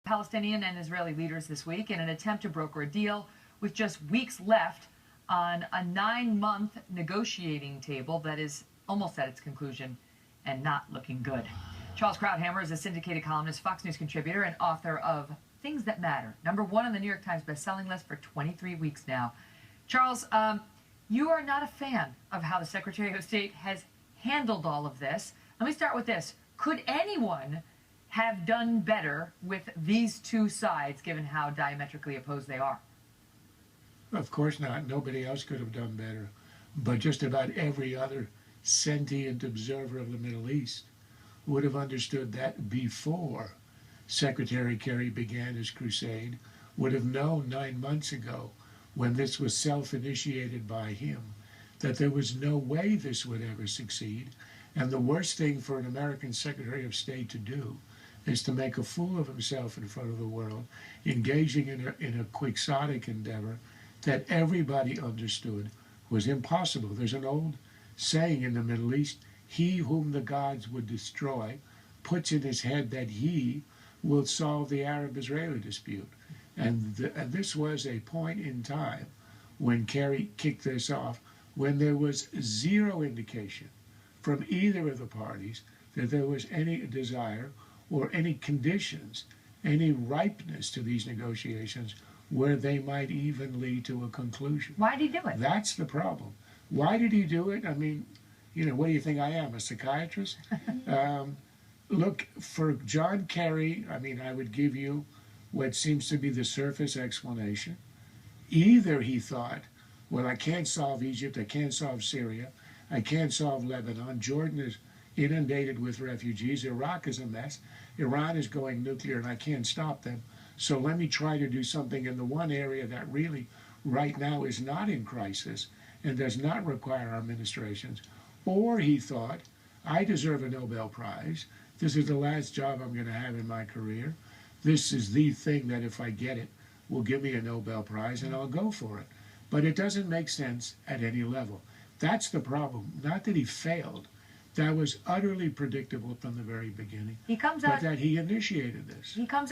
Palestinian and Israeli leaders this week in an attempt to broker a deal with just weeks left on a 9-month negotiating table that is almost at its conclusion and not looking good. Charles Krauthammer is a syndicated columnist, Fox News contributor, and author of Things That Matter, #1 on the New York Times bestselling list for 23 weeks now. Charles, you are not a fan of how the Secretary of State has handled all of this. Let me start with this. Could anyone have done better with these two sides, given how diametrically opposed they are? Of course not. Nobody else could have done better. But just about every other sentient observer of the Middle East would have understood that before Secretary Kerry began his crusade, would have known 9 months ago, when this was self-initiated by him, that there was no way this would ever succeed. And the worst thing for an American Secretary of State to do is to make a fool of himself in front of the world, engaging in a quixotic endeavor that everybody understood was impossible. There's an old saying in the Middle East, he whom the gods would destroy puts in his head that he will solve the Arab-Israeli dispute. And this was a point in time when Kerry kicked this off, when there was zero indication from either of the parties that there was any desire or any conditions, any ripeness to these negotiations where they might even lead to a conclusion. Why did he do it? That's the problem. Why did he do it? I mean, what do you think I am, a psychiatrist? Look, for John Kerry, I would give you what seems to be the surface explanation. Either he thought, well, I can't solve Egypt, I can't solve Syria, I can't solve Lebanon, Jordan is inundated with refugees, Iraq is a mess, Iran is going nuclear and I can't stop them, so let me try to do something in the one area that really right now is not in crisis and does not require our administrations. Or he thought, I deserve a Nobel Prize, this is the last job I'm going to have in my career, this is the thing that if I get it will give me a Nobel Prize and I'll go for it. But it doesn't make sense at any level. That's the problem. Not that he failed. That was utterly predictable from the very beginning. He comes but that he initiated this. He comes